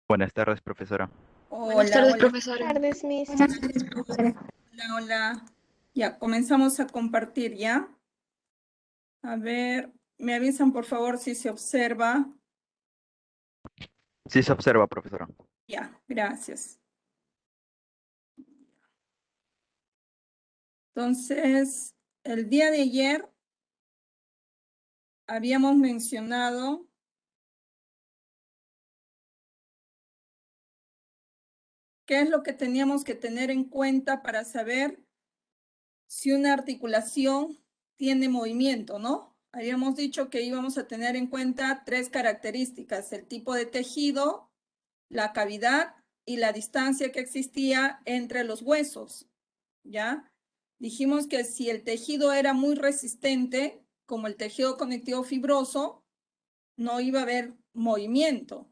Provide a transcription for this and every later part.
Buenas tardes, profesora. Buenas Hola, tardes, hola. profesora. Tardes, Miss. Hola, hola. Ya, comenzamos a compartir ya. A ver, me avisan por favor si se observa. Sí se observa, profesora. Ya, gracias. Entonces, el día de ayer habíamos mencionado qué es lo que teníamos que tener en cuenta para saber si una articulación tiene movimiento, ¿no? Habíamos dicho que íbamos a tener en cuenta tres características: el tipo de tejido, la cavidad y la distancia que existía entre los huesos, ¿ya? Dijimos que si el tejido era muy resistente, como el tejido conectivo fibroso, no iba a haber movimiento.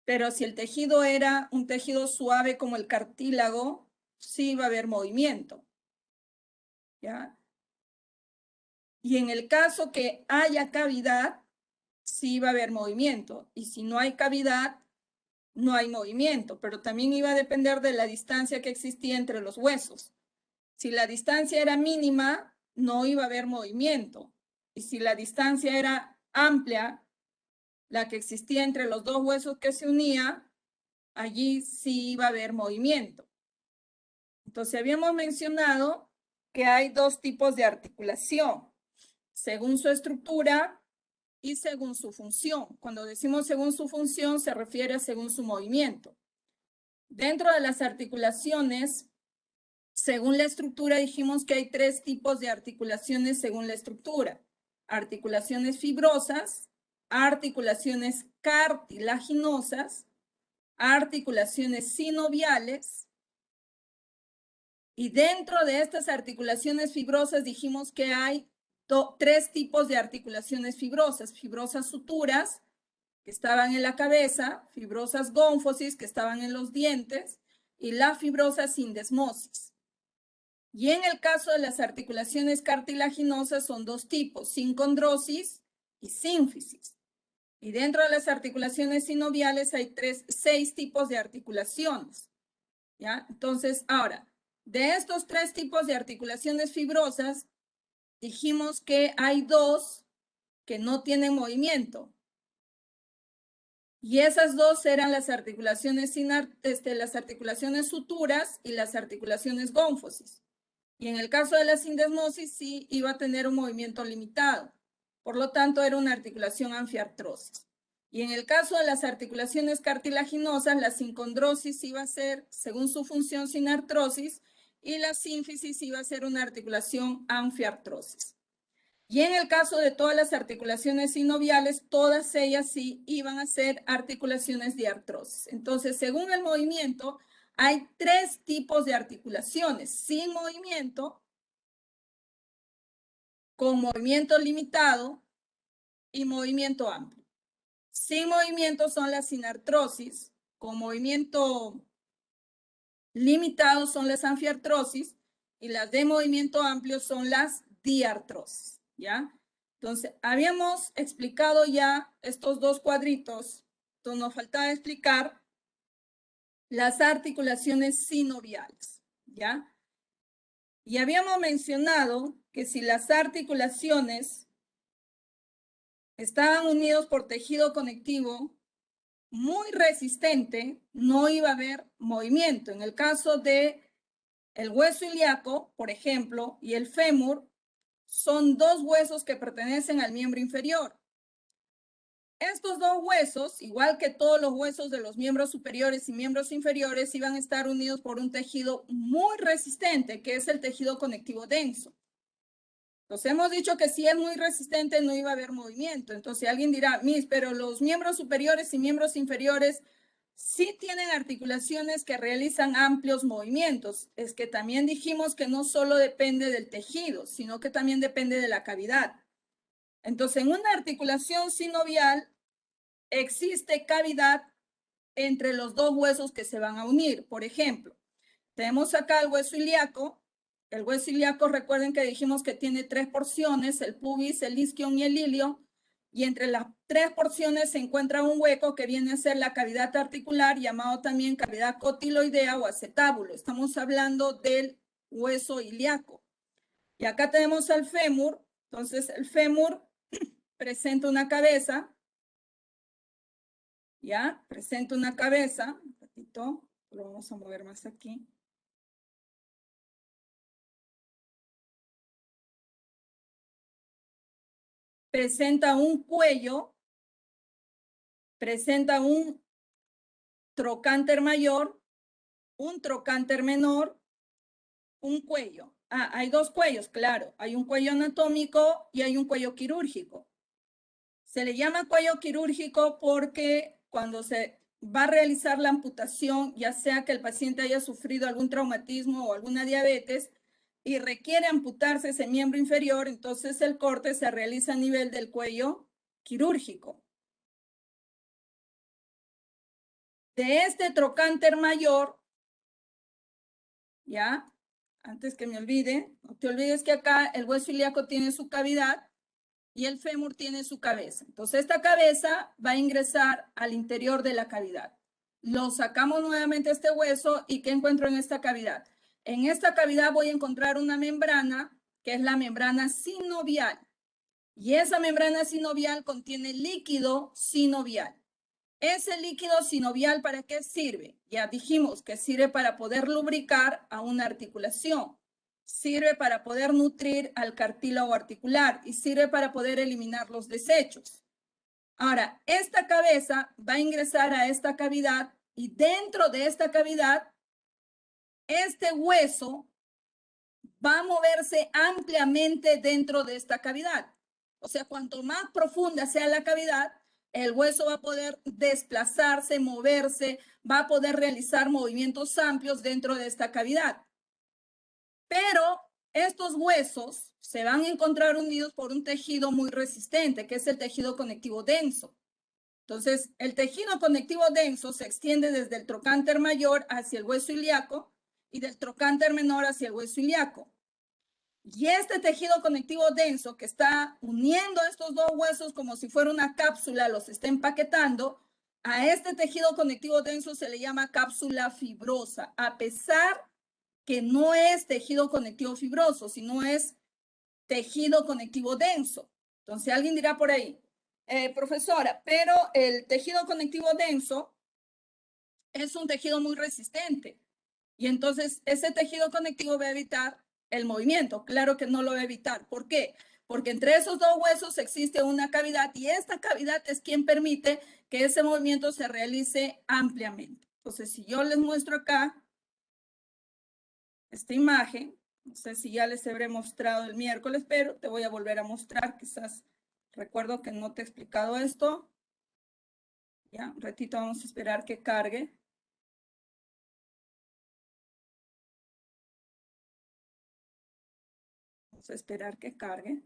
Pero si el tejido era un tejido suave como el cartílago, sí iba a haber movimiento, ¿ya? Y en el caso que haya cavidad, sí va a haber movimiento. Y si no hay cavidad, no hay movimiento, pero también iba a depender de la distancia que existía entre los huesos. Si la distancia era mínima, no iba a haber movimiento. Y si la distancia era amplia, la que existía entre los dos huesos que se unía, allí sí iba a haber movimiento. Entonces habíamos mencionado que hay dos tipos de articulación, según su estructura y según su función. Cuando decimos según su función, se refiere a según su movimiento. Dentro de las articulaciones, según la estructura, dijimos que hay tres tipos de articulaciones según la estructura: articulaciones fibrosas, articulaciones cartilaginosas, articulaciones sinoviales. Y dentro de estas articulaciones fibrosas dijimos que hay tres tipos de articulaciones fibrosas: fibrosas suturas, que estaban en la cabeza; fibrosas gónfosis, que estaban en los dientes; y la fibrosa sindesmosis. Y en el caso de las articulaciones cartilaginosas son dos tipos: sincondrosis y sínfisis. Y dentro de las articulaciones sinoviales hay seis tipos de articulaciones, ¿ya? Entonces, ahora, de estos tres tipos de articulaciones fibrosas, dijimos que hay dos que no tienen movimiento. Y esas dos eran las articulaciones, las articulaciones suturas y las articulaciones gónfosis. Y en el caso de la sindesmosis sí iba a tener un movimiento limitado. Por lo tanto, era una articulación anfiartrosis. Y en el caso de las articulaciones cartilaginosas, la sincondrosis iba a ser, según su función, sinartrosis, y la sínfisis iba a ser una articulación anfiartrosis. Y en el caso de todas las articulaciones sinoviales, todas ellas sí iban a ser articulaciones de artrosis. Entonces, según el movimiento, hay tres tipos de articulaciones: sin movimiento, con movimiento limitado y movimiento amplio. Sin movimiento son las sinartrosis; con movimiento limitado son las anfiartrosis; y las de movimiento amplio son las diartrosis, ¿ya? Entonces, habíamos explicado ya estos dos cuadritos. Entonces, nos faltaba explicar las articulaciones sinoviales, ¿ya? Y habíamos mencionado que si las articulaciones estaban unidos por tejido conectivo muy resistente, no iba a haber movimiento. En el caso de el hueso ilíaco, por ejemplo, y el fémur, son dos huesos que pertenecen al miembro inferior. Estos dos huesos, igual que todos los huesos de los miembros superiores y miembros inferiores, iban a estar unidos por un tejido muy resistente, que es el tejido conectivo denso. Entonces hemos dicho que si es muy resistente no iba a haber movimiento. Entonces alguien dirá: Miss, pero los miembros superiores y miembros inferiores sí tienen articulaciones que realizan amplios movimientos. Es que también dijimos que no solo depende del tejido, sino que también depende de la cavidad. Entonces, en una articulación sinovial existe cavidad entre los dos huesos que se van a unir. Por ejemplo, tenemos acá el hueso ilíaco. El hueso ilíaco, recuerden que dijimos que tiene tres porciones: el pubis, el isquion y el ilio. y entre las tres porciones se encuentra un hueco que viene a ser la cavidad articular, llamado también cavidad cotiloidea o acetábulo. Estamos hablando del hueso ilíaco. Y acá tenemos al fémur. Entonces, el fémur presenta una cabeza, ¿ya? Presenta una cabeza. Un ratito, lo vamos a mover más aquí. Presenta un cuello, presenta un trocánter mayor, un trocánter menor, un cuello. Ah, hay dos cuellos, claro. Hay un cuello anatómico y hay un cuello quirúrgico. Se le llama cuello quirúrgico porque cuando se va a realizar la amputación, ya sea que el paciente haya sufrido algún traumatismo o alguna diabetes y requiere amputarse ese miembro inferior, entonces el corte se realiza a nivel del cuello quirúrgico. De este trocánter mayor, ¿ya? Antes que me olvide, no te olvides que acá el hueso ilíaco tiene su cavidad y el fémur tiene su cabeza. Entonces esta cabeza va a ingresar al interior de la cavidad. Lo sacamos nuevamente este hueso y ¿qué encuentro en esta cavidad? En esta cavidad voy a encontrar una membrana que es la membrana sinovial. Y esa membrana sinovial contiene líquido sinovial. Ese líquido sinovial, ¿para qué sirve? Ya dijimos que sirve para poder lubricar a una articulación, sirve para poder nutrir al cartílago articular y sirve para poder eliminar los desechos. Ahora, esta cabeza va a ingresar a esta cavidad y dentro de esta cavidad, este hueso va a moverse ampliamente dentro de esta cavidad. O sea, cuanto más profunda sea la cavidad, el hueso va a poder desplazarse, moverse, va a poder realizar movimientos amplios dentro de esta cavidad. Pero estos huesos se van a encontrar unidos por un tejido muy resistente, que es el tejido conectivo denso. Entonces, el tejido conectivo denso se extiende desde el trocánter mayor hacia el hueso ilíaco y del trocánter menor hacia el hueso ilíaco. Y este tejido conectivo denso que está uniendo estos dos huesos como si fuera una cápsula, los está empaquetando, a este tejido conectivo denso se le llama cápsula fibrosa, a pesar que no es tejido conectivo fibroso, sino es tejido conectivo denso. Entonces alguien dirá por ahí, profesora, pero el tejido conectivo denso es un tejido muy resistente. Y entonces ese tejido conectivo va a evitar el movimiento. Claro que no lo va a evitar. ¿Por qué? Porque entre esos dos huesos existe una cavidad y esta cavidad es quien permite que ese movimiento se realice ampliamente. Entonces, si yo les muestro acá esta imagen, no sé si ya les habré mostrado el miércoles, pero te voy a volver a mostrar. Quizás recuerdo que no te he explicado esto. Ya, un ratito vamos a esperar que cargue. Vamos a esperar que cargue.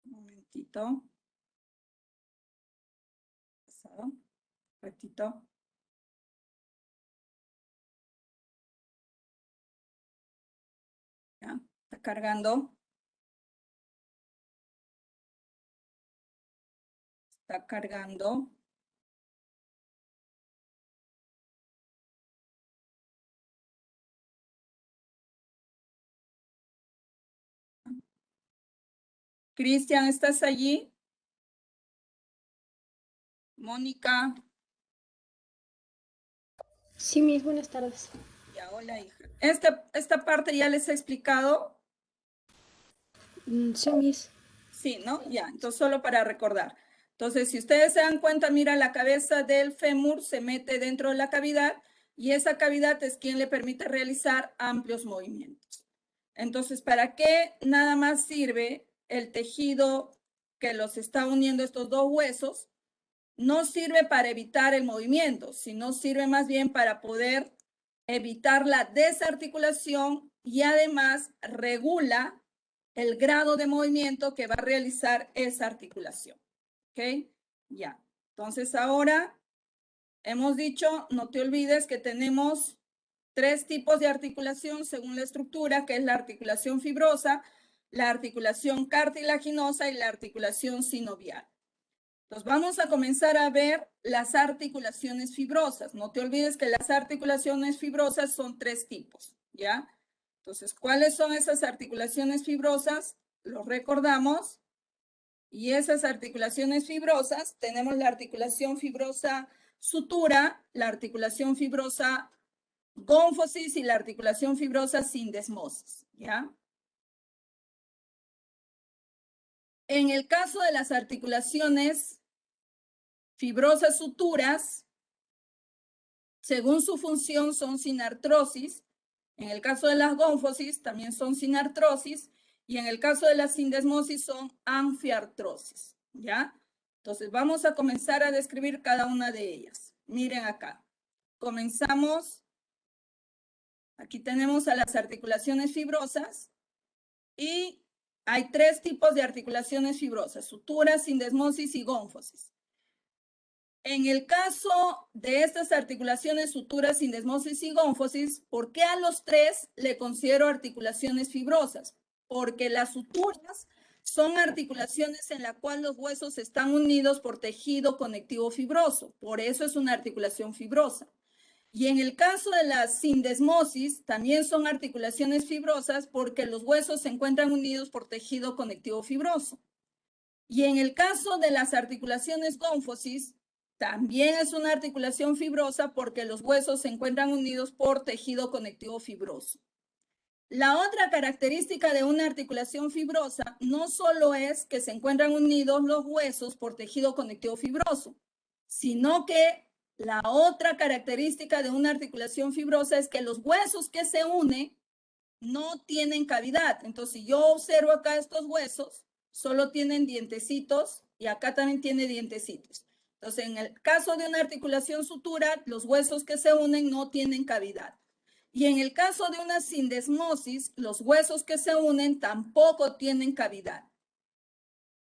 Un momentito. Pasado. Un ratito. Ya, está cargando. Está cargando. Cristian, ¿estás allí? Mónica. Sí, mis buenas tardes. Ya, hola, hija. Esta parte ya les he explicado. Sí, mis. Sí, ¿no? Ya, entonces solo para recordar. Entonces, si ustedes se dan cuenta, mira, la cabeza del fémur se mete dentro de la cavidad y esa cavidad es quien le permite realizar amplios movimientos. Entonces, ¿para qué nada más sirve el tejido que los está uniendo estos dos huesos? No sirve para evitar el movimiento, sino sirve más bien para poder evitar la desarticulación y además regula el grado de movimiento que va a realizar esa articulación. ¿Ok? Ya. Entonces ahora hemos dicho, no te olvides que tenemos tres tipos de articulación según la estructura, que es la articulación fibrosa, la articulación cartilaginosa y la articulación sinovial. Entonces vamos a comenzar a ver las articulaciones fibrosas. No te olvides que las articulaciones fibrosas son 3 tipos, ¿ya? Entonces, ¿cuáles son esas articulaciones fibrosas? Los recordamos. Y esas articulaciones fibrosas, tenemos la articulación fibrosa sutura, la articulación fibrosa gónfosis y la articulación fibrosa sindesmosis, ¿ya? En el caso de las articulaciones fibrosas suturas, según su función son sin artrosis. En el caso de las gónfosis también son sin artrosis. Y en el caso de la sindesmosis son anfiartrosis, ¿ya? Entonces vamos a comenzar a describir cada una de ellas. Miren acá. Comenzamos. Aquí tenemos a las articulaciones fibrosas y hay 3 tipos de articulaciones fibrosas: sutura, sindesmosis y gónfosis. En el caso de estas articulaciones, suturas, sindesmosis y gónfosis, ¿por qué a los 3 le considero articulaciones fibrosas? Porque las suturas son articulaciones en las cuales los huesos están unidos por tejido conectivo fibroso. Por eso es una articulación fibrosa. Y en el caso de la sindesmosis, también son articulaciones fibrosas porque los huesos se encuentran unidos por tejido conectivo fibroso. Y en el caso de las articulaciones gónfosis, también es una articulación fibrosa porque los huesos se encuentran unidos por tejido conectivo fibroso. La otra característica de una articulación fibrosa no solo es que se encuentran unidos los huesos por tejido conectivo fibroso, sino que la otra característica de una articulación fibrosa es que los huesos que se unen no tienen cavidad. Entonces, si yo observo acá estos huesos, solo tienen dientecitos y acá también tiene dientecitos. Entonces, en el caso de una articulación sutura, los huesos que se unen no tienen cavidad. Y en el caso de una sindesmosis, los huesos que se unen tampoco tienen cavidad.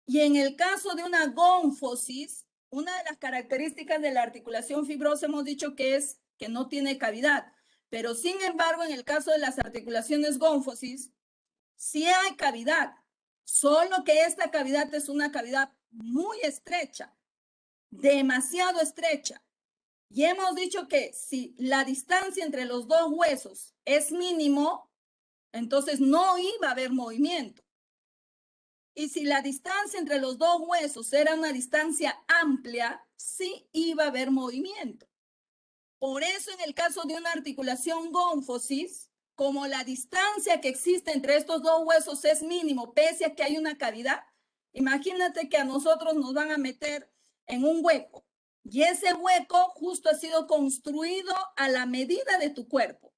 Y en el caso de una gónfosis, una de las características de la articulación fibrosa hemos dicho que es que no tiene cavidad. Pero sin embargo, en el caso de las articulaciones gónfosis, sí hay cavidad. Solo que esta cavidad es una cavidad muy estrecha, demasiado estrecha. Y hemos dicho que si la distancia entre los 2 huesos es mínimo, entonces no iba a haber movimiento. Y si la distancia entre los 2 huesos era una distancia amplia, sí iba a haber movimiento. Por eso en el caso de una articulación gónfosis, como la distancia que existe entre estos 2 huesos es mínimo, pese a que hay una cavidad, imagínate que a nosotros nos van a meter en un hueco. Y ese hueco justo ha sido construido a la medida de tu cuerpo.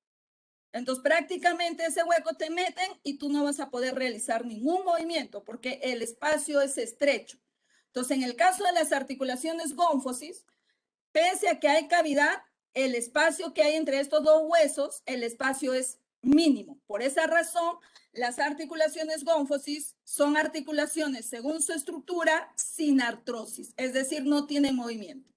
Entonces prácticamente ese hueco te meten y tú no vas a poder realizar ningún movimiento porque el espacio es estrecho. Entonces en el caso de las articulaciones gónfosis, pese a que hay cavidad, el espacio que hay entre estos 2 huesos, el espacio es mínimo. Por esa razón, las articulaciones gónfosis son articulaciones según su estructura sin artrosis, es decir, no tienen movimiento.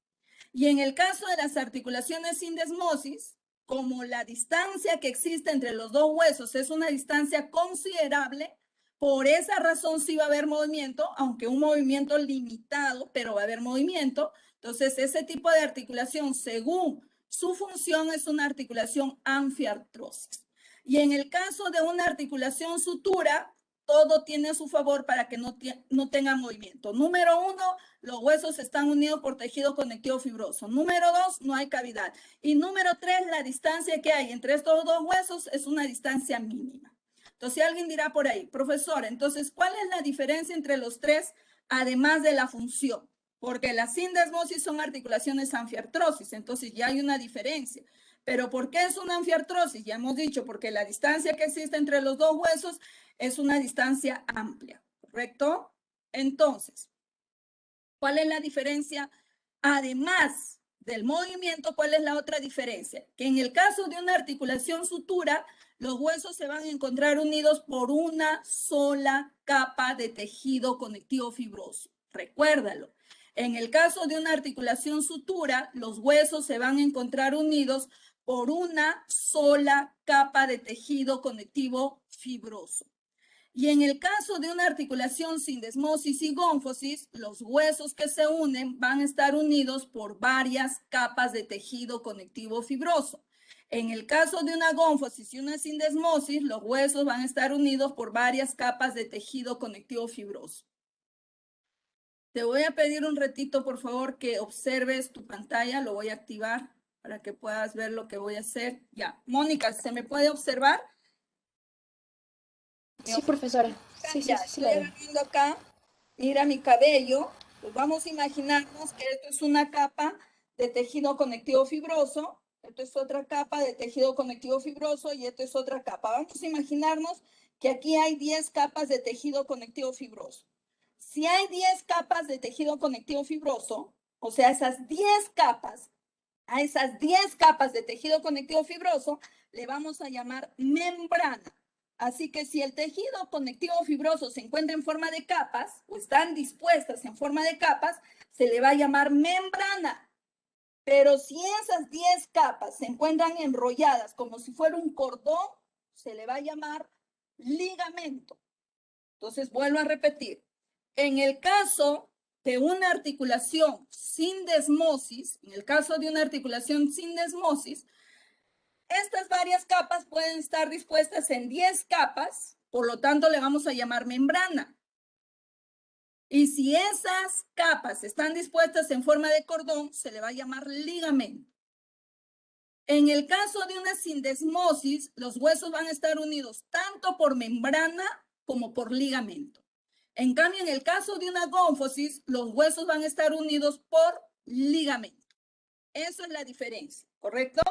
Y en el caso de las articulaciones sindesmosis, como la distancia que existe entre los 2 huesos es una distancia considerable, por esa razón sí va a haber movimiento, aunque un movimiento limitado, pero va a haber movimiento. Entonces, ese tipo de articulación, según su función, es una articulación anfiartrosis. Y en el caso de una articulación sutura, todo tiene a su favor para que no tenga movimiento. Número 1, los huesos están unidos por tejido conectivo fibroso. Número 2, no hay cavidad. Y número 3, la distancia que hay entre estos 2 huesos es una distancia mínima. Entonces, si alguien dirá por ahí, profesor, entonces, ¿cuál es la diferencia entre los 3, además de la función? Porque la sindesmosis son articulaciones anfiartrosis, entonces ya hay una diferencia. Pero ¿por qué es una anfiartrosis? Ya hemos dicho, porque la distancia que existe entre los 2 huesos es una distancia amplia, ¿correcto? Entonces, ¿cuál es la diferencia? Además del movimiento, ¿cuál es la otra diferencia? Que en el caso de una articulación sutura, los huesos se van a encontrar unidos por una sola capa de tejido conectivo fibroso. Recuérdalo. En el caso de una articulación sutura, los huesos se van a encontrar unidos por una sola capa de tejido conectivo fibroso. Y en el caso de una articulación sin desmosis y gónfosis, los huesos que se unen van a estar unidos por varias capas de tejido conectivo fibroso. En el caso de una gónfosis y una sindesmosis, los huesos van a estar unidos por varias capas de tejido conectivo fibroso. Te voy a pedir un ratito, por favor, que observes tu pantalla. Lo voy a activar para que puedas ver lo que voy a hacer. Ya, Mónica, ¿se me puede observar? Sí, profesora. Sí, Ya, sí estoy la veo. agarrando acá. Mira mi cabello. Pues vamos a imaginarnos que esto es una capa de tejido conectivo fibroso. Esto es otra capa de tejido conectivo fibroso y esto es otra capa. Vamos a imaginarnos que aquí hay 10 capas de tejido conectivo fibroso. Si hay 10 capas de tejido conectivo fibroso, o sea, esas 10 capas, a esas 10 capas de tejido conectivo fibroso, le vamos a llamar membrana. Así que si el tejido conectivo fibroso se encuentra en forma de capas o están dispuestas en forma de capas, se le va a llamar membrana. Pero si esas 10 capas se encuentran enrolladas como si fuera un cordón, se le va a llamar ligamento. Entonces, vuelvo a repetir. En el caso de una articulación sin desmosis, estas varias capas pueden estar dispuestas en 10 capas, por lo tanto le vamos a llamar membrana. Y si esas capas están dispuestas en forma de cordón, se le va a llamar ligamento. En el caso de una sindesmosis, los huesos van a estar unidos tanto por membrana como por ligamento. En cambio, en el caso de una gónfosis, los huesos van a estar unidos por ligamento. Eso es la diferencia, ¿correcto?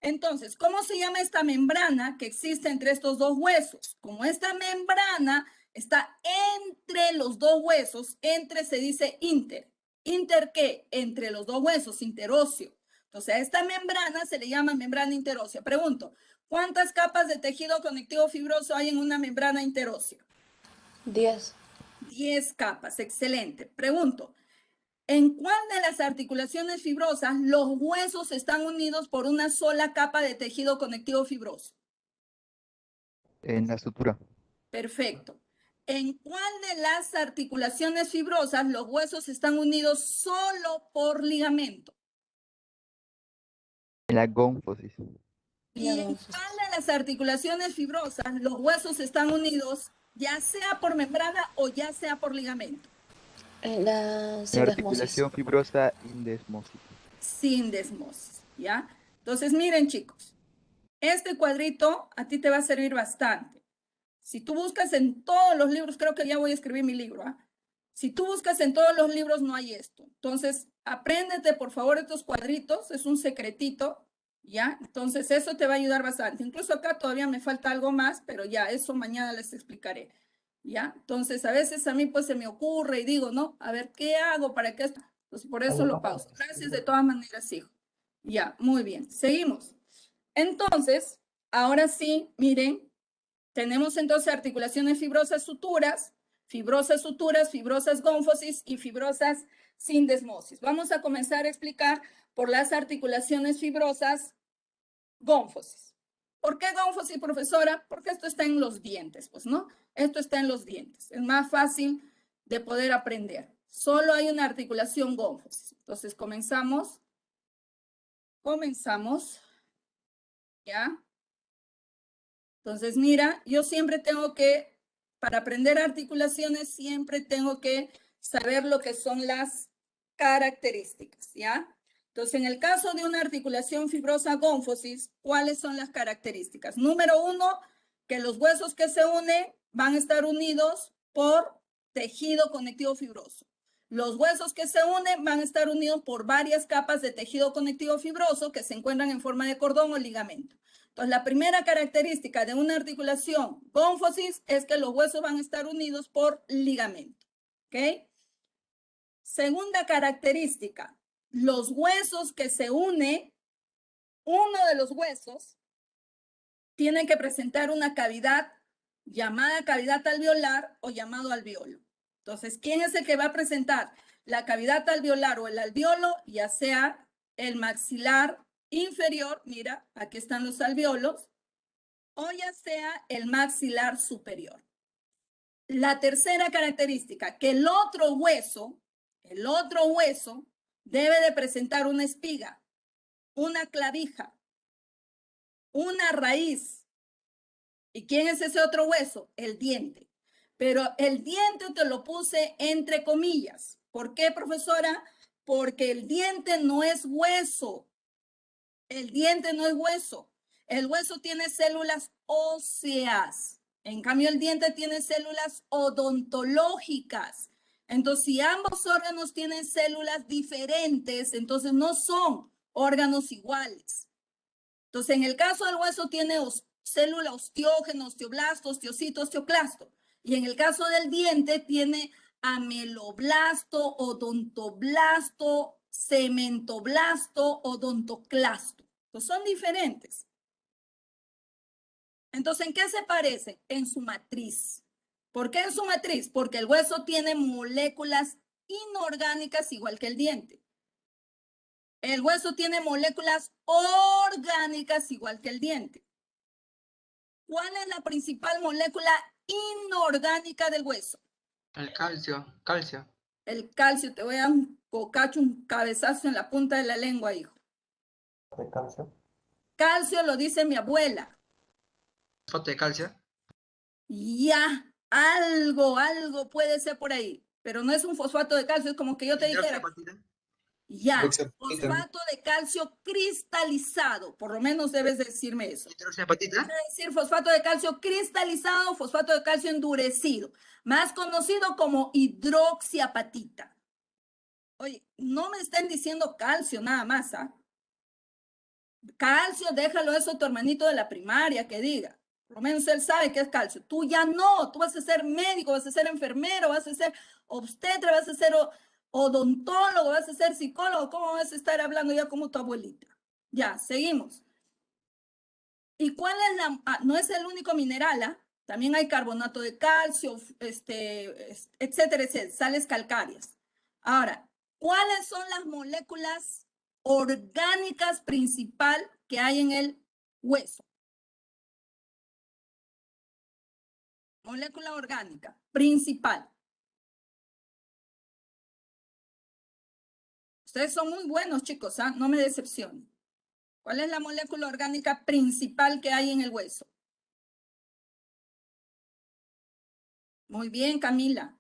Entonces, ¿cómo se llama esta membrana que existe entre estos dos huesos? Como esta membrana está entre los dos huesos, entre se dice inter. ¿Inter qué? Entre los dos huesos, interóseo. Entonces, a esta membrana se le llama membrana interósea. Pregunto, ¿cuántas capas de tejido conectivo fibroso hay en una membrana interósea? 10. 10 capas, excelente. Pregunto, ¿en cuál de las articulaciones fibrosas los huesos están unidos por una sola capa de tejido conectivo fibroso? En la sutura. Perfecto. ¿En cuál de las articulaciones fibrosas los huesos están unidos solo por ligamento? En la gónfosis. ¿Y en cuál de las articulaciones fibrosas los huesos están unidos ya sea por membrana o ya sea por ligamento? En la En la sindesmosis. articulación fibrosa indesmosis. Sin desmosis, ¿ya? Entonces, miren, chicos, este cuadrito a ti te va a servir bastante. Si tú buscas en todos los libros, creo que ya voy a escribir mi libro, ¿ah? Si tú buscas en todos los libros, no hay esto. Entonces, apréndete, por favor, estos cuadritos, es un secretito, ¿ya? Entonces, eso te va a ayudar bastante. Incluso acá todavía me falta algo más, pero ya, eso mañana les explicaré, ¿ya? Entonces, a veces a mí pues se me ocurre y digo, ¿no? A ver, ¿qué hago para que esto? Pues por eso lo pauso. Gracias de todas maneras, hijo. Ya, muy bien. Seguimos. Entonces, ahora sí, miren, tenemos entonces articulaciones fibrosas suturas, fibrosas gónfosis y fibrosas sindesmosis. Vamos a comenzar a explicar por las articulaciones fibrosas gónfosis. ¿Por qué gónfosis, profesora? Porque esto está en los dientes, pues, ¿no? Esto está en los dientes. Es más fácil de poder aprender. Solo hay una articulación gónfosis. Entonces, comenzamos. ¿Ya? Entonces, mira, yo siempre tengo que, para aprender articulaciones, siempre tengo que saber lo que son las características, ¿ya? Entonces, en el caso de una articulación fibrosa gónfosis, ¿cuáles son las características? Número uno, que los huesos que se unen van a estar unidos por tejido conectivo fibroso. Los huesos que se unen van a estar unidos por varias capas de tejido conectivo fibroso que se encuentran en forma de cordón o ligamento. Entonces, la primera característica de una articulación gónfosis es que los huesos van a estar unidos por ligamento. ¿Ok? Segunda característica, los huesos que se unen, uno de los huesos tiene que presentar una cavidad llamada cavidad alveolar o llamado alveolo. Entonces, ¿quién es el que va a presentar la cavidad alveolar o el alveolo? Ya sea el maxilar inferior, mira, aquí están los alveolos, o ya sea el maxilar superior. La tercera característica, que el otro hueso debe de presentar una espiga, una clavija, una raíz. ¿Y quién es ese otro hueso? El diente. Pero el diente te lo puse entre comillas. ¿Por qué, profesora? Porque el diente no es hueso. El diente no es hueso. El hueso tiene células óseas. En cambio, el diente tiene células odontológicas. Entonces, si ambos órganos tienen células diferentes, entonces no son órganos iguales. Entonces, en el caso del hueso tiene célula osteógeno, osteoblasto, osteocito, osteoclasto. Y en el caso del diente tiene ameloblasto, odontoblasto, cementoblasto, odontoclasto. Entonces, son diferentes. Entonces, ¿en qué se parecen? En su matriz. ¿Por qué en su matriz? Porque el hueso tiene moléculas inorgánicas igual que el diente. El hueso tiene moléculas orgánicas igual que el diente. ¿Cuál es la principal molécula inorgánica del hueso? El calcio. El calcio. Te voy a dar un cocacho, un cabezazo en la punta de la lengua, hijo. ¿De calcio? Calcio lo dice mi abuela. ¿Fosfato de calcio? Ya, algo puede ser por ahí, pero no es un fosfato de calcio, es como que yo te dijera, ya, fosfato de calcio cristalizado, por lo menos debes decirme eso. ¿Hidroxiapatita? Debe decir fosfato de calcio cristalizado, fosfato de calcio endurecido, más conocido como hidroxiapatita. Oye, no me estén diciendo calcio nada más, ¿ah? Calcio, déjalo eso a tu hermanito de la primaria que diga. Por lo menos él sabe qué es calcio. Tú ya no, tú vas a ser médico, vas a ser enfermero, vas a ser obstetra, vas a ser odontólogo, vas a ser psicólogo. ¿Cómo vas a estar hablando ya como tu abuelita? Ya, seguimos. ¿Y cuál es la? No es el único mineral, ¿ah? También hay carbonato de calcio, etcétera, etcétera, sales calcáreas. Ahora, ¿cuáles son las moléculas orgánicas principal que hay en el hueso? Molécula orgánica principal. Ustedes son muy buenos, chicos, ¿ah? No me decepcionen. ¿Cuál es la molécula orgánica principal que hay en el hueso? Muy bien, Camila.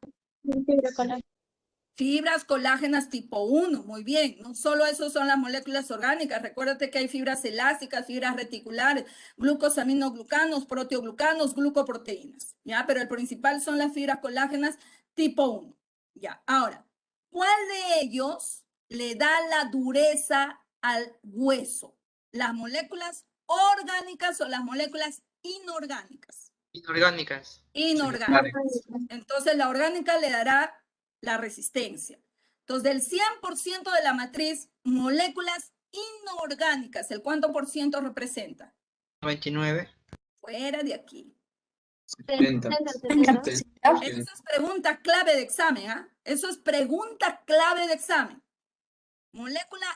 Fibras colágenas tipo 1, muy bien. No solo eso son las moléculas orgánicas. Recuérdate que hay fibras elásticas, fibras reticulares, glucosaminoglucanos, proteoglucanos, glucoproteínas. ¿Ya? Pero el principal son las fibras colágenas tipo 1. ¿Ya? Ahora, ¿cuál de ellos le da la dureza al hueso? ¿Las moléculas orgánicas o las moléculas inorgánicas? Inorgánicas. Inorgánicas. Entonces, la orgánica le dará la resistencia. Entonces, del 100% de la matriz, moléculas inorgánicas, ¿el cuánto por ciento representa? 99. Fuera de aquí. 70. Eso es pregunta clave de examen, ¿ah? Eso es pregunta clave de examen. Molécula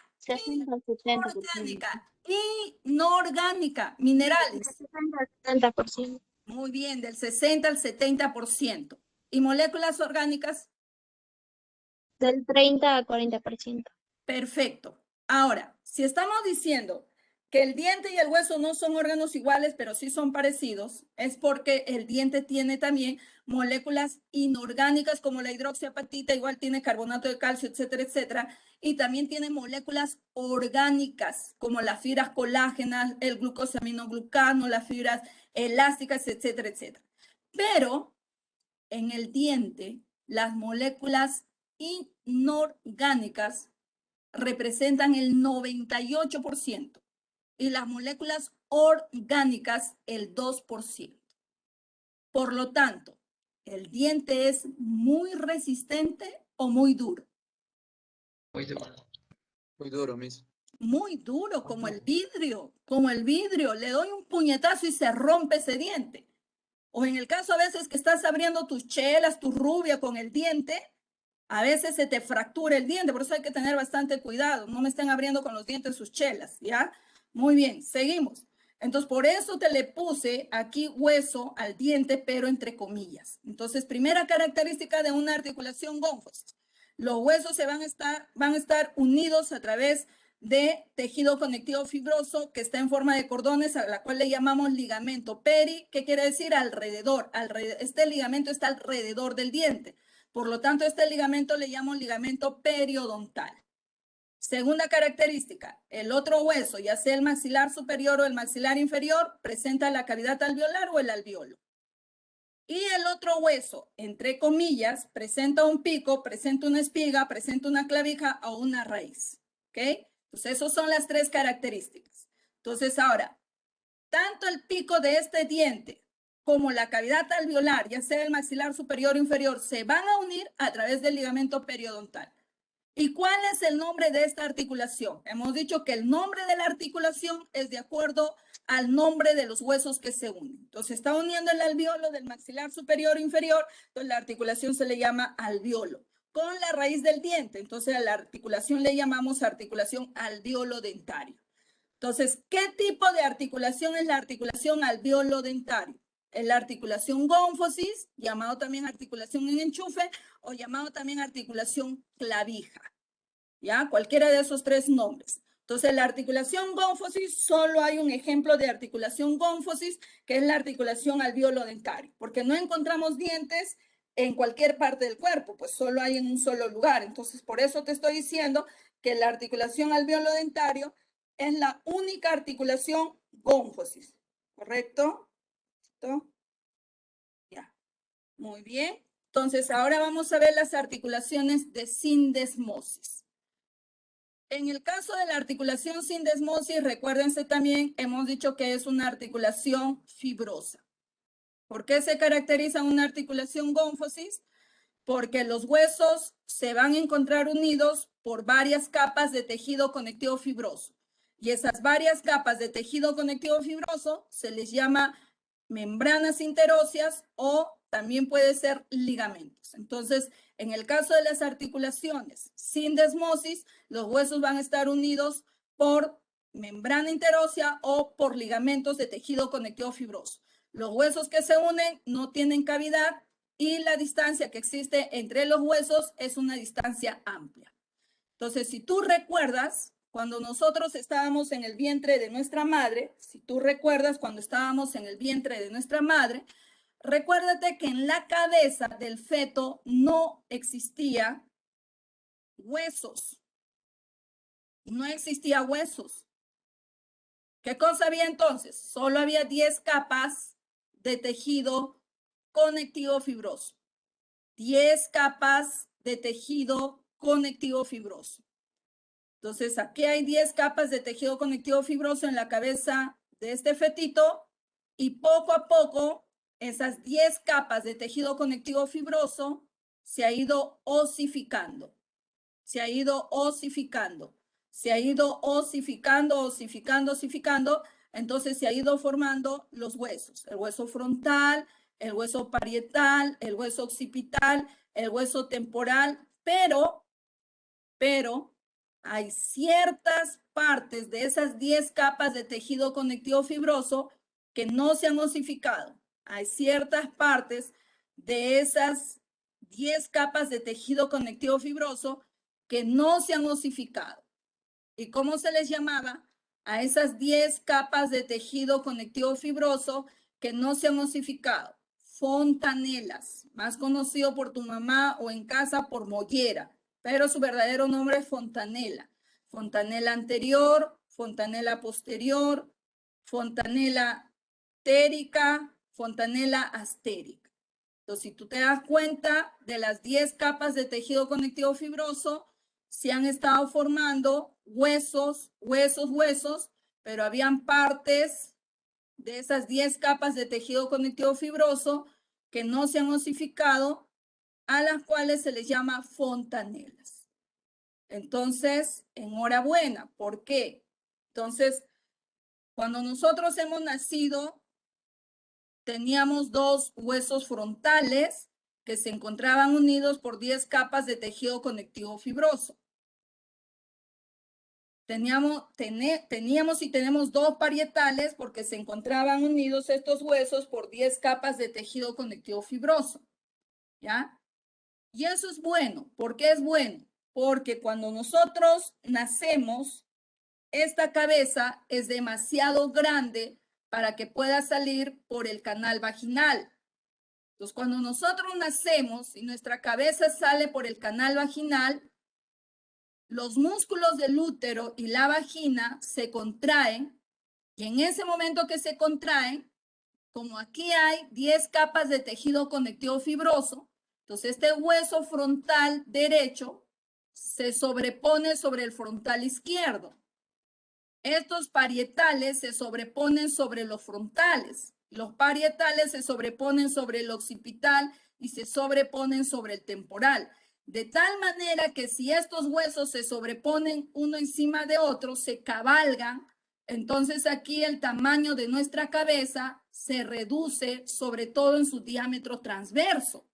inorgánica, inorgánica, minerales. 70%. Muy bien, del 60 al 70%. ¿Y moléculas orgánicas? Del 30 a 40%. Perfecto. Ahora, si estamos diciendo que el diente y el hueso no son órganos iguales, pero sí son parecidos, es porque el diente tiene también moléculas inorgánicas como la hidroxiapatita, igual tiene carbonato de calcio, etcétera, etcétera, y también tiene moléculas orgánicas como las fibras colágenas, el glucosaminoglucano, las fibras elásticas, etcétera, etcétera. Pero en el diente, las moléculas inorgánicas representan el 98% y las moléculas orgánicas el 2%. Por lo tanto, ¿el diente es muy resistente o muy duro? Muy duro. Muy duro, Miss. Muy duro, como el vidrio, como el vidrio. Le doy un puñetazo y se rompe ese diente. O en el caso a veces que estás abriendo tus chelas, tu rubia con el diente, a veces se te fractura el diente, por eso hay que tener bastante cuidado. No me estén abriendo con los dientes sus chelas, ¿ya? Muy bien, seguimos. Entonces, por eso te le puse aquí hueso al diente, pero entre comillas. Entonces, primera característica de una articulación gónfosis. Los huesos van a estar unidos a través de tejido conectivo fibroso que está en forma de cordones, a la cual le llamamos ligamento peri, que quiere decir alrededor. Este ligamento está alrededor del diente. Por lo tanto, este ligamento le llamo ligamento periodontal. Segunda característica, el otro hueso, ya sea el maxilar superior o el maxilar inferior, presenta la cavidad alveolar o el alveolo. Y el otro hueso, entre comillas, presenta un pico, presenta una espiga, presenta una clavija o una raíz. ¿Ok? Entonces, esas son las tres características. Entonces, ahora, tanto el pico de este diente como la cavidad alveolar, ya sea el maxilar superior o inferior, se van a unir a través del ligamento periodontal. ¿Y cuál es el nombre de esta articulación? Hemos dicho que el nombre de la articulación es de acuerdo al nombre de los huesos que se unen. Entonces, está uniendo el alveolo del maxilar superior o inferior, entonces la articulación se le llama alveolo. Con la raíz del diente, entonces a la articulación le llamamos articulación alveolo-dentario. Entonces, ¿qué tipo de articulación es la articulación alveolo-dentario? Es la articulación gónfosis, llamado también articulación en enchufe, o llamado también articulación clavija. ¿Ya? Cualquiera de esos tres nombres. Entonces, la articulación gónfosis, solo hay un ejemplo de articulación gónfosis, que es la articulación alveolo-dentario, porque no encontramos dientes en cualquier parte del cuerpo, pues solo hay en un solo lugar. Entonces, por eso te estoy diciendo que la articulación alveolo-dentario es la única articulación gónfosis, ¿correcto? ¿Listo? Ya, muy bien. Entonces, ahora vamos a ver las articulaciones de sindesmosis. En el caso de la articulación sindesmosis, recuérdense también, hemos dicho que es una articulación fibrosa. ¿Por qué se caracteriza una articulación gónfosis? Porque los huesos se van a encontrar unidos por varias capas de tejido conectivo fibroso. Y esas varias capas de tejido conectivo fibroso se les llama membranas interóseas o también puede ser ligamentos. Entonces, en el caso de las articulaciones sindesmosis, los huesos van a estar unidos por membrana interósea o por ligamentos de tejido conectivo fibroso. Los huesos que se unen no tienen cavidad y la distancia que existe entre los huesos es una distancia amplia. Entonces, si tú recuerdas, cuando nosotros estábamos en el vientre de nuestra madre, si tú recuerdas cuando estábamos en el vientre de nuestra madre, recuérdate que en la cabeza del feto no existía huesos. No existía huesos. ¿Qué cosa había entonces? Solo había 10 capas de tejido conectivo fibroso. 10 capas de tejido conectivo fibroso. Entonces, aquí hay 10 capas de tejido conectivo fibroso en la cabeza de este fetito y poco a poco esas 10 capas de tejido conectivo fibroso se ha ido osificando. Se ha ido osificando. Se ha ido osificando, osificando. Entonces se ha ido formando los huesos. El hueso frontal, el hueso parietal, el hueso occipital, el hueso temporal, pero hay ciertas partes de esas 10 capas de tejido conectivo fibroso que no se han osificado. Hay ciertas partes de esas 10 capas de tejido conectivo fibroso que no se han osificado. ¿Y cómo se les llamaba? A esas 10 capas de tejido conectivo fibroso que no se han osificado. Fontanelas, más conocido por tu mamá o en casa por mollera, pero su verdadero nombre es fontanela. Fontanela anterior, fontanela posterior, fontanela térica, fontanela astérica. Entonces, si tú te das cuenta de las 10 capas de tejido conectivo fibroso, se han estado formando huesos, pero habían partes de esas 10 capas de tejido conectivo fibroso que no se han osificado, a las cuales se les llama fontanelas. Entonces, enhorabuena. ¿Por qué? Entonces, cuando nosotros hemos nacido, teníamos 2 huesos frontales que se encontraban unidos por 10 capas de tejido conectivo fibroso. teníamos y tenemos dos parietales porque se encontraban unidos estos huesos por 10 capas de tejido conectivo fibroso, ¿ya? Y eso es bueno. ¿Por qué es bueno? Porque cuando nosotros nacemos, esta cabeza es demasiado grande para que pueda salir por el canal vaginal. Entonces, cuando nosotros nacemos y nuestra cabeza sale por el canal vaginal, los músculos del útero y la vagina se contraen, y en ese momento que se contraen, como aquí hay 10 capas de tejido conectivo fibroso, entonces este hueso frontal derecho se sobrepone sobre el frontal izquierdo. Estos parietales se sobreponen sobre los frontales. Los parietales se sobreponen sobre el occipital y se sobreponen sobre el temporal. De tal manera que si estos huesos se sobreponen uno encima de otro, se cabalgan, entonces aquí el tamaño de nuestra cabeza se reduce, sobre todo en su diámetro transverso.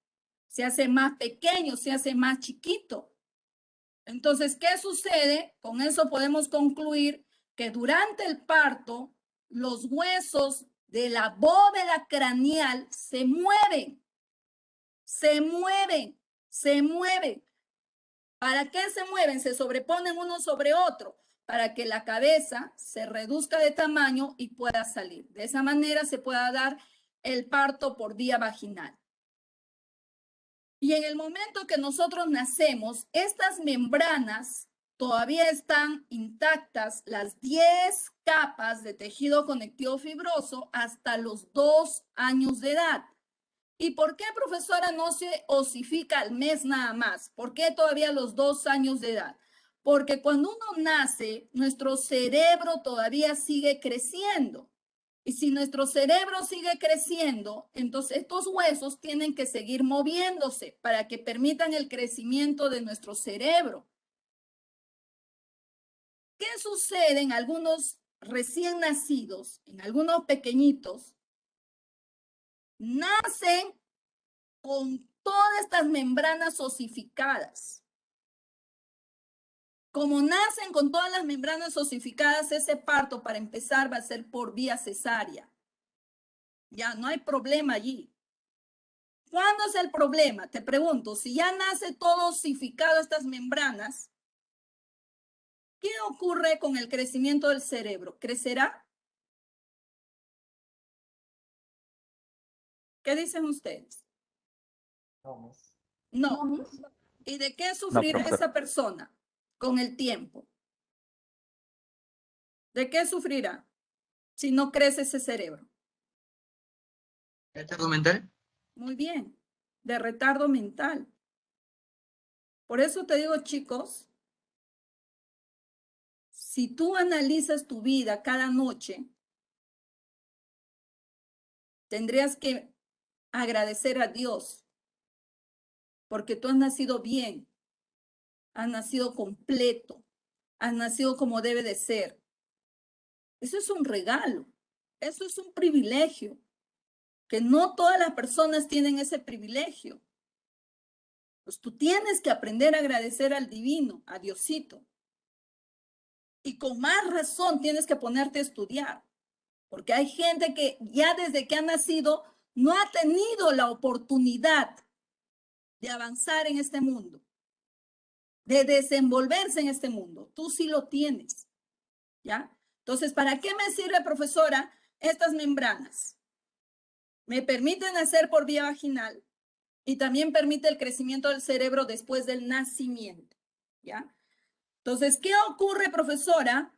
Se hace más pequeño, se hace más chiquito. Entonces, ¿qué sucede? Con eso podemos concluir que durante el parto, los huesos de la bóveda craneal se mueven. ¿Para qué se mueven? Se sobreponen uno sobre otro, para que la cabeza se reduzca de tamaño y pueda salir. De esa manera se pueda dar el parto por vía vaginal. Y en el momento que nosotros nacemos, estas membranas todavía están intactas, las 10 capas de tejido conectivo fibroso hasta los 2 años de edad. ¿Y por qué, profesora, no se osifica al mes nada más? ¿Por qué todavía los 2 años de edad? Porque cuando uno nace, nuestro cerebro todavía sigue creciendo. Y si nuestro cerebro sigue creciendo, entonces estos huesos tienen que seguir moviéndose para que permitan el crecimiento de nuestro cerebro. ¿Qué sucede en algunos recién nacidos, en algunos pequeñitos? Nacen con todas estas membranas osificadas. Como nacen con todas las membranas osificadas, ese parto para empezar va a ser por vía cesárea. Ya no hay problema allí. ¿Cuándo es el problema? Te pregunto, si ya nace todo osificado estas membranas, ¿qué ocurre con el crecimiento del cerebro? ¿Crecerá? ¿Qué dicen ustedes? No. ¿Y de qué sufrirá esa persona con el tiempo? ¿De qué sufrirá si no crece ese cerebro? ¿Retardo mental? Muy bien, de retardo mental. Por eso te digo, chicos, si tú analizas tu vida cada noche, tendrías que agradecer a Dios, porque tú has nacido bien, has nacido completo, has nacido como debe de ser. Eso es un regalo, eso es un privilegio, que no todas las personas tienen ese privilegio. Pues tú tienes que aprender a agradecer al divino, a Diosito. Y con más razón tienes que ponerte a estudiar, porque hay gente que ya desde que ha nacido no ha tenido la oportunidad de avanzar en este mundo, de desenvolverse en este mundo. Tú sí lo tienes, ¿ya? Entonces, ¿para qué me sirve, profesora, estas membranas? Me permiten nacer por vía vaginal y también permite el crecimiento del cerebro después del nacimiento, ¿ya? Entonces, ¿qué ocurre, profesora,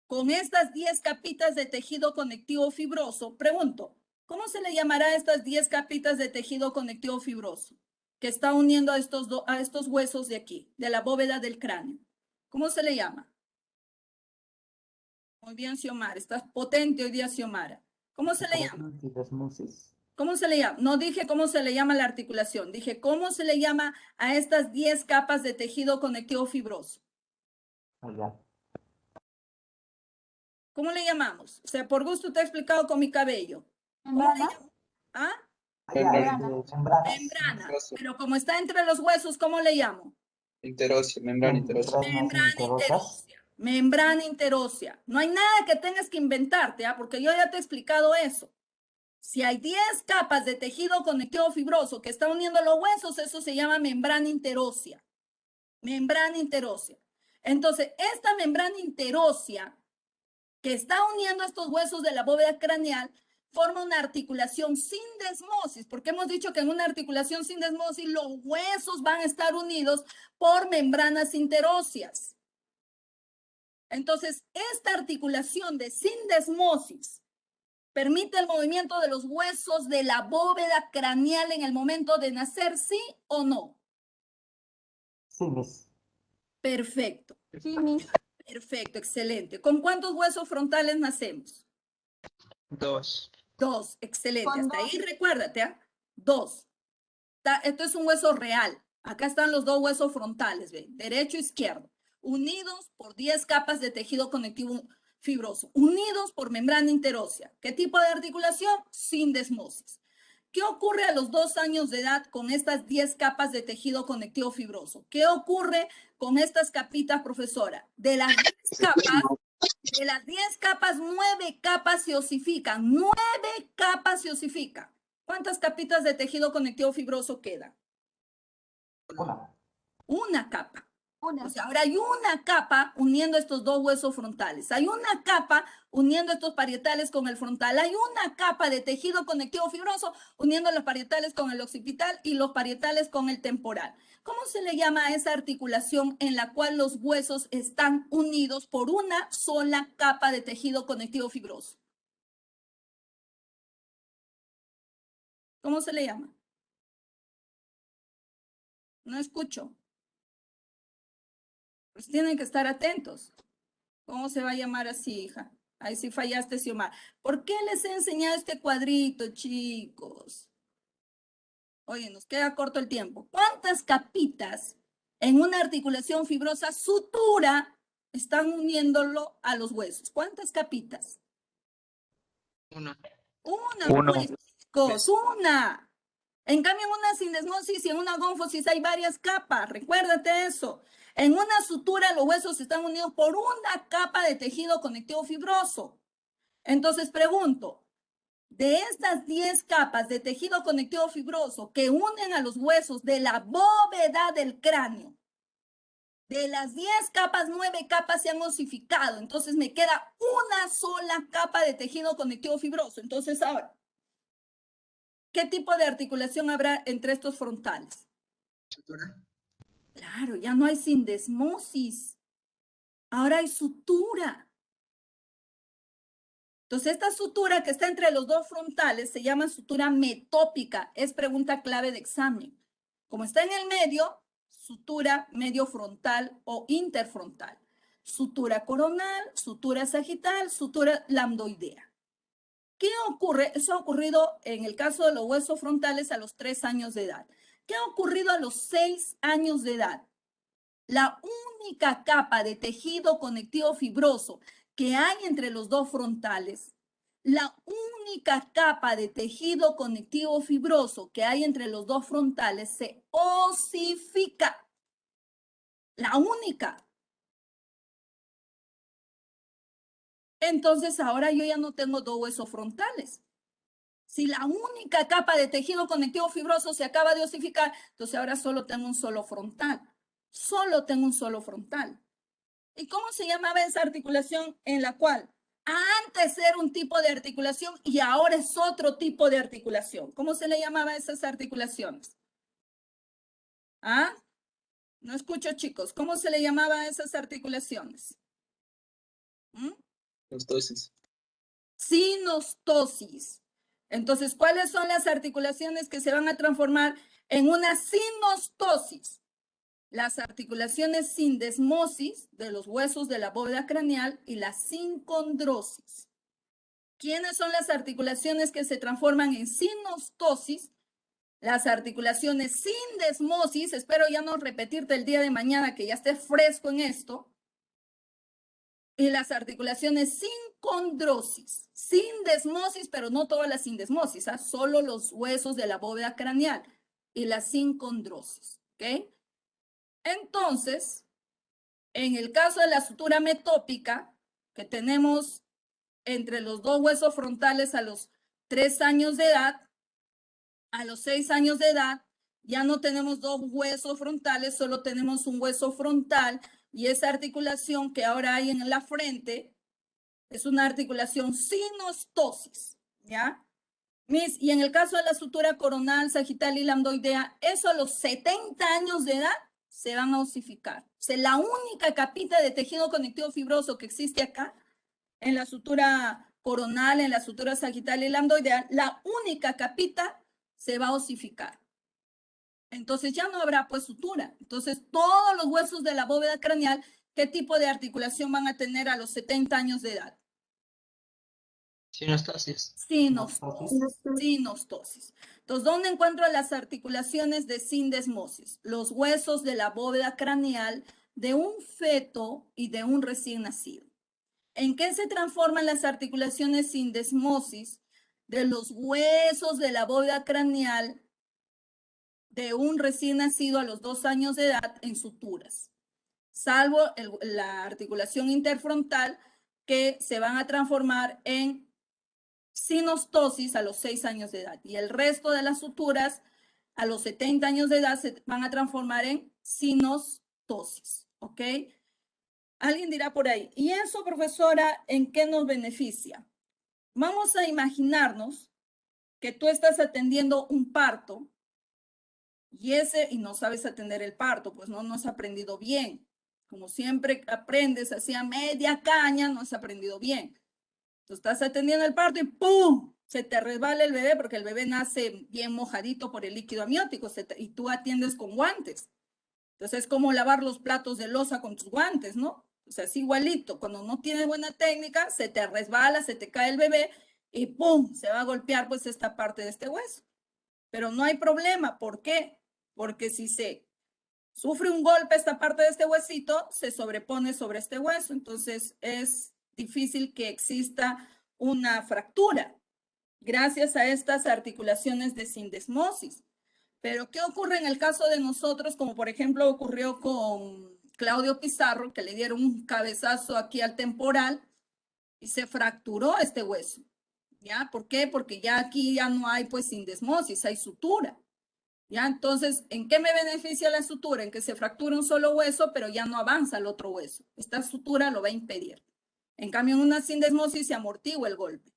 con estas 10 capitas de tejido conectivo fibroso? Pregunto, ¿cómo se le llamará a estas 10 capitas de tejido conectivo fibroso que está uniendo a estos huesos de aquí, de la bóveda del cráneo? ¿Cómo se le llama? Muy bien, Xiomara, estás potente hoy día, Xiomara. ¿Cómo se le llama? ¿Cómo se le llama? No dije cómo se le llama la articulación, dije cómo se le llama a estas 10 capas de tejido conectivo fibroso. ¿Cómo le llamamos? O sea, por gusto te he explicado con mi cabello. ¿Cómo le llamo? ¿Ah? Membrana. Pero como está entre los huesos, ¿cómo le llamo? Interósea, membrana interósea. Membrana interósea. Membrana interósea. No hay nada que tengas que inventarte, ¿ah? Porque yo ya te he explicado eso. Si hay 10 capas de tejido conectivo fibroso que está uniendo los huesos, eso se llama membrana interósea. Membrana interósea. Entonces, esta membrana interósea que está uniendo estos huesos de la bóveda craneal forma una articulación sin desmosis, porque hemos dicho que en una articulación sin desmosis los huesos van a estar unidos por membranas interóseas. Entonces, esta articulación de sin desmosis permite el movimiento de los huesos de la bóveda craneal en el momento de nacer, ¿sí o no? Sí, Miss. Perfecto. Sí, Miss. Perfecto, excelente. ¿Con cuántos huesos frontales nacemos? 2. 2, excelente. Con Hasta ahí recuérdate, ¿ah? 2. Esto es un hueso real. Acá están los 2 huesos frontales, ¿ve? Derecho e izquierdo. Unidos por 10 capas de tejido conectivo fibroso. Unidos por membrana interósea. ¿Qué tipo de articulación? Sin desmosis. ¿Qué ocurre a los 2 años de edad con estas 10 capas de tejido conectivo fibroso? ¿Qué ocurre con estas capitas, profesora? De las 10 capas, 9 capas se osifican. 9 capas se osifican. ¿Cuántas capitas de tejido conectivo fibroso quedan? Una. Una capa. Una. O sea, ahora hay una capa uniendo estos 2 huesos frontales. Hay una capa uniendo estos parietales con el frontal. Hay una capa de tejido conectivo fibroso uniendo los parietales con el occipital y los parietales con el temporal. ¿Cómo se le llama a esa articulación en la cual los huesos están unidos por una sola capa de tejido conectivo fibroso? ¿Cómo se le llama? No escucho. Pues tienen que estar atentos. ¿Cómo se va a llamar así, hija? Ahí sí fallaste, Xiomar. ¿Por qué les he enseñado este cuadrito, chicos? Oye, nos queda corto el tiempo. ¿Cuántas capitas en una articulación fibrosa sutura están uniéndolo a los huesos? ¿Cuántas capitas? 1. Una, pues, chicos, una. En cambio, en una sindesmosis y en una gonfosis hay varias capas. Recuérdate eso. En una sutura los huesos están unidos por una capa de tejido conectivo fibroso. Entonces pregunto, de estas 10 capas de tejido conectivo fibroso que unen a los huesos de la bóveda del cráneo, de las 10 capas, 9 capas se han osificado. Entonces me queda una sola capa de tejido conectivo fibroso. Entonces ahora, ¿qué tipo de articulación habrá entre estos frontales? Sutura. Claro, ya no hay sindesmosis. Ahora hay sutura. Entonces, esta sutura que está entre los 2 frontales se llama sutura metópica. Es pregunta clave de examen. Como está en el medio, sutura medio frontal o interfrontal. Sutura coronal, sutura sagital, sutura lambdoidea. ¿Qué ocurre? Eso ha ocurrido en el caso de los huesos frontales a los 3 años de edad. ¿Qué ha ocurrido a los 6 años de edad? La única capa de tejido conectivo fibroso que hay entre los 2 frontales, la única capa de tejido conectivo fibroso que hay entre los 2 frontales se osifica. La única. Entonces ahora yo ya no tengo 2 huesos frontales. Si la única capa de tejido conectivo fibroso se acaba de osificar, entonces ahora solo tengo un solo frontal. Solo tengo un solo frontal. ¿Y cómo se llamaba esa articulación en la cual antes era un tipo de articulación y ahora es otro tipo de articulación? ¿Cómo se le llamaba a esas articulaciones? ¿Ah? No escucho, chicos. ¿Cómo se le llamaba a esas articulaciones? Entonces, Sinostosis. Entonces, ¿cuáles son las articulaciones que se van a transformar en una sinostosis? Las articulaciones sin desmosis de los huesos de la bóveda craneal y la sincondrosis. ¿Quiénes son las articulaciones que se transforman en sinostosis? Las articulaciones sin desmosis, espero ya no repetirte el día de mañana que ya estés fresco en esto, y las articulaciones sincondrosis, sin desmosis, pero no todas las sin desmosis, solo los huesos de la bóveda craneal y la sincondrosis, ¿ok? Entonces, En el caso de la sutura metópica, que tenemos entre los dos huesos frontales a los 3 años de edad, a los 6 años de edad, ya no tenemos dos huesos frontales, solo tenemos un hueso frontal, y esa articulación que ahora hay en la frente es una articulación sinostosis, ¿ya? Y en el caso de la sutura coronal, sagital y lambdoidea, eso a los 70 años de edad se van a osificar. O sea, la única capita de tejido conectivo fibroso que existe acá, en la sutura coronal, en la sutura sagital y lambdoidea, la única capita se va a osificar. Entonces ya no habrá pues sutura. Entonces todos los huesos de la bóveda craneal, ¿qué tipo de articulación van a tener a los 70 años de edad? Sinostosis. Sinostosis. Entonces, ¿dónde encuentro las articulaciones de sindesmosis? Los huesos de la bóveda craneal de un feto y de un recién nacido. ¿En qué se transforman las articulaciones sindesmosis de los huesos de la bóveda craneal de un recién nacido a los 2 años de edad? En suturas, salvo la articulación interfrontal, que se van a transformar en sinostosis a los 6 años de edad, y el resto de las suturas a los 70 años de edad se van a transformar en sinostosis, ¿ok? Alguien dirá por ahí, ¿y eso, profesora, en qué nos beneficia? Vamos a imaginarnos que tú estás atendiendo un parto y no sabes atender el parto, pues no has aprendido bien. Como siempre aprendes así a media caña, no has aprendido bien. Tú estás atendiendo el parto y ¡pum! Se te resbala el bebé, porque el bebé nace bien mojadito por el líquido amniótico, y tú atiendes con guantes. Entonces es como lavar los platos de loza con tus guantes, ¿no? O sea, es igualito. Cuando no tienes buena técnica, se te resbala, se te cae el bebé y ¡pum! Se va a golpear pues esta parte de este hueso. Pero no hay problema. ¿Por qué? Porque si se sufre un golpe esta parte de este huesito, se sobrepone sobre este hueso. Entonces es difícil que exista una fractura gracias a estas articulaciones de sindesmosis. Pero ¿qué ocurre en el caso de nosotros? Como por ejemplo ocurrió con Claudio Pizarro, que le dieron un cabezazo aquí al temporal y se fracturó este hueso. ¿Ya? ¿Por qué? Porque ya aquí ya no hay pues sindesmosis, hay sutura. ¿Ya? Entonces, ¿en qué me beneficia la sutura? En que se fractura un solo hueso, pero ya no avanza el otro hueso. Esta sutura lo va a impedir. En cambio, en una sindesmosis se amortigua el golpe.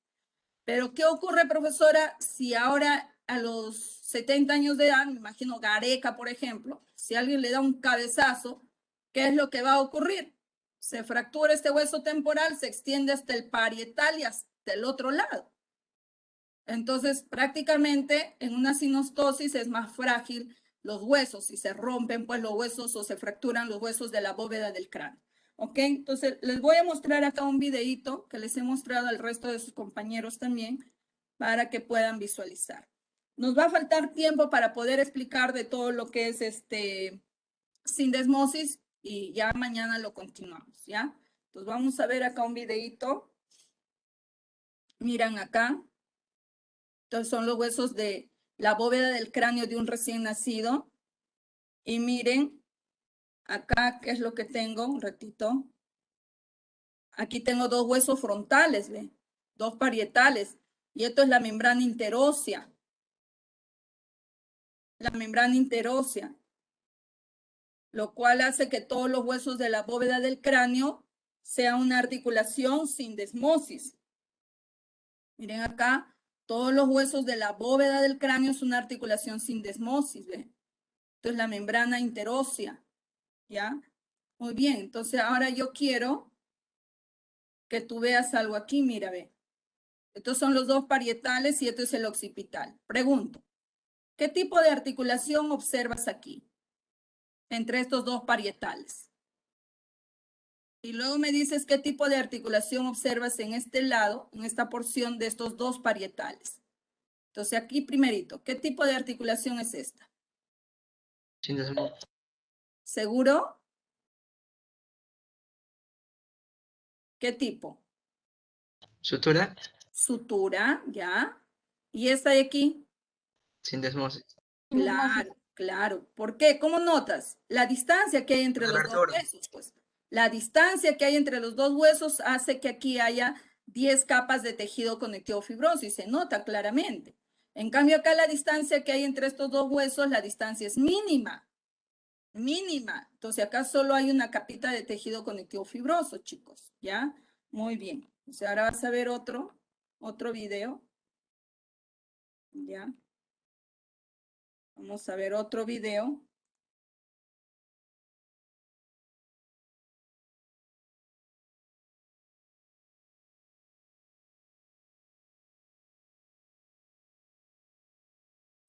Pero, ¿qué ocurre, profesora, si ahora a los 70 años de edad, me imagino Gareca, por ejemplo, si alguien le da un cabezazo, ¿qué es lo que va a ocurrir? Se fractura este hueso temporal, se extiende hasta el parietal y hasta el otro lado. Entonces, prácticamente en una sinostosis es más frágil los huesos, y se rompen pues los huesos o se fracturan los huesos de la bóveda del cráneo. ¿Ok? Entonces, les voy a mostrar acá un videíto que les he mostrado al resto de sus compañeros también para que puedan visualizar. Nos va a faltar tiempo para poder explicar de todo lo que es sindesmosis, y ya mañana lo continuamos, ¿ya? Entonces, vamos a ver acá un videíto. Miran acá. Entonces, son los huesos de la bóveda del cráneo de un recién nacido. Y miren, acá, ¿qué es lo que tengo? Un ratito. Aquí tengo dos huesos frontales, ¿ve? Dos parietales. Y esto es la membrana interósea. La membrana interósea. Lo cual hace que todos los huesos de la bóveda del cráneo sean una articulación sindesmosis. Miren acá. Todos los huesos de la bóveda del cráneo es una articulación sindesmosis, ¿ve? Entonces, la membrana interósea, ¿ya? Muy bien, entonces ahora yo quiero que tú veas algo aquí, mira, ve. Estos son los dos parietales y esto es el occipital. Pregunto, ¿qué tipo de articulación observas aquí entre estos dos parietales? Y luego me dices qué tipo de articulación observas en este lado, en esta porción de estos dos parietales. Entonces aquí primerito, ¿qué tipo de articulación es esta? Sindesmosis. ¿Seguro? ¿Qué tipo? Sutura. Sutura, ¿ya? ¿Y esta de aquí? Sindesmosis. Claro, claro. ¿Por qué? ¿Cómo notas? La distancia que hay entre La los dos abertura. huesos, pues. La distancia que hay entre los dos huesos hace que aquí haya 10 capas de tejido conectivo fibroso y se nota claramente. En cambio, acá la distancia que hay entre estos dos huesos, la distancia es mínima. Mínima. Entonces, acá solo hay una capita de tejido conectivo fibroso, chicos. ¿Ya? Muy bien. O sea, ahora vas a ver otro video. ¿Ya? Vamos a ver otro video.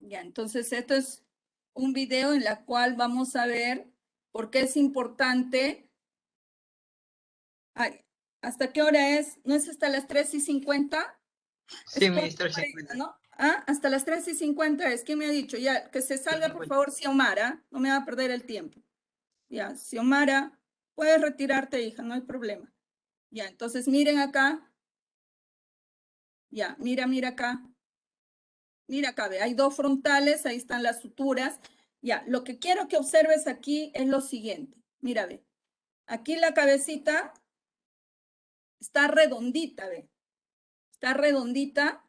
Ya, entonces esto es un video en la cual vamos a ver por qué es importante. Ay, ¿hasta qué hora es? ¿No es hasta las 3:50? Sí, Es Miss, 4:40, 3:50. ¿no? Ah, hasta las 3:50 es. ¿Quién me ha dicho? Ya, que se salga, por 3:50. favor, Xiomara. No me va a perder el tiempo. Ya, Xiomara, puedes retirarte, hija, no hay problema. Ya, entonces miren acá. Ya, mira acá. Mira acá, ve, hay dos frontales, ahí están las suturas. Ya, lo que quiero que observes aquí es lo siguiente. Mira, ve. Aquí la cabecita está redondita, ve. Está redondita.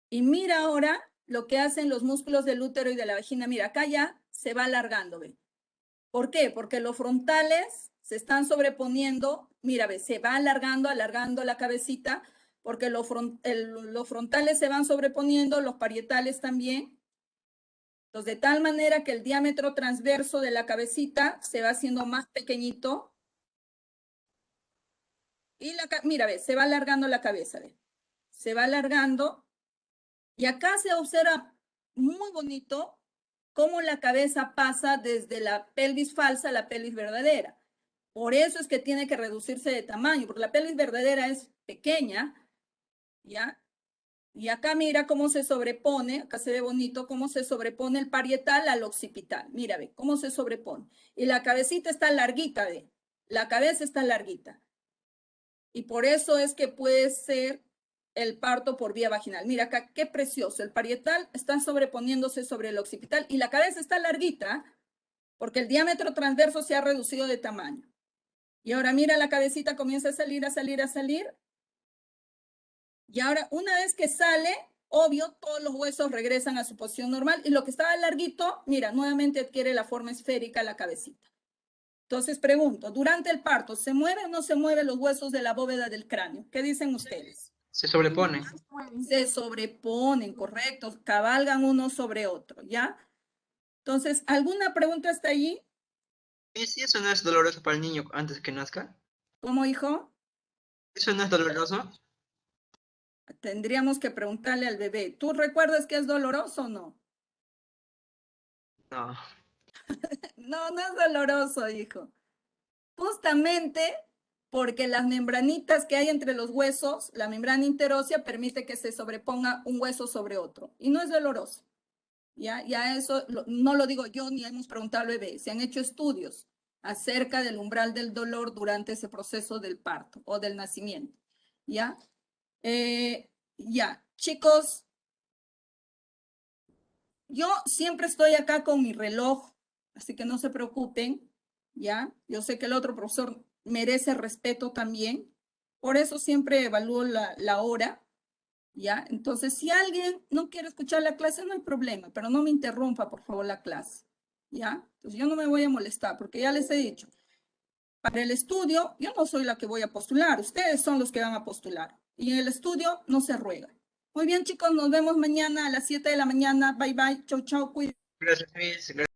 Y mira ahora lo que hacen los músculos del útero y de la vagina. Mira, acá ya se va alargando, ve. ¿Por qué? Porque los frontales se están sobreponiendo. Mira, ve, se va alargando la cabecita, porque los frontales se van sobreponiendo, los parietales también. Entonces, de tal manera que el diámetro transverso de la cabecita se va haciendo más pequeñito. Y mira, ve, se va alargando la cabeza, ve. Se va alargando. Y acá se observa muy bonito cómo la cabeza pasa desde la pelvis falsa a la pelvis verdadera. Por eso es que tiene que reducirse de tamaño, porque la pelvis verdadera es pequeña, ¿ya? Y acá mira cómo se sobrepone, acá se ve bonito cómo se sobrepone el parietal al occipital. Mira, ve, cómo se sobrepone. Y la cabecita está larguita, ve. La cabeza está larguita. Y por eso es que puede ser el parto por vía vaginal. Mira acá, qué precioso. El parietal está sobreponiéndose sobre el occipital y la cabeza está larguita porque el diámetro transverso se ha reducido de tamaño. Y ahora mira, la cabecita comienza a salir, a salir, a salir. Y ahora, una vez que sale, obvio, todos los huesos regresan a su posición normal y lo que estaba larguito, mira, nuevamente adquiere la forma esférica la cabecita. Entonces pregunto, durante el parto, ¿se mueven o no se mueven los huesos de la bóveda del cráneo? ¿Qué dicen ustedes? Se sobrepone. Se sobreponen, correcto, cabalgan uno sobre otro, ¿ya? Entonces, ¿alguna pregunta hasta allí? Miss, ¿y eso no es doloroso para el niño antes que nazca? ¿Cómo, hijo? ¿Eso no es doloroso? Tendríamos que preguntarle al bebé. ¿Tú recuerdas que es doloroso o no? No. No, no es doloroso, hijo. Justamente porque las membranitas que hay entre los huesos, la membrana interósea permite que se sobreponga un hueso sobre otro. Y no es doloroso. Ya eso no lo digo yo ni hemos preguntado al bebé. Se han hecho estudios acerca del umbral del dolor durante ese proceso del parto o del nacimiento. ¿Ya? Ya, chicos, yo siempre estoy acá con mi reloj, así que no se preocupen, ¿ya? Yo sé que el otro profesor merece respeto también, por eso siempre evalúo la hora, ¿ya? Entonces, si alguien no quiere escuchar la clase, no hay problema, pero no me interrumpa, por favor, la clase, ¿ya? Entonces, yo no me voy a molestar, porque ya les he dicho, para el estudio, yo no soy la que voy a postular, ustedes son los que van a postular, y en el estudio no se ruega. Muy bien, chicos, nos vemos mañana a las 7 de la mañana. Bye, bye. Chau, chau. Cuídense. Gracias, Miss.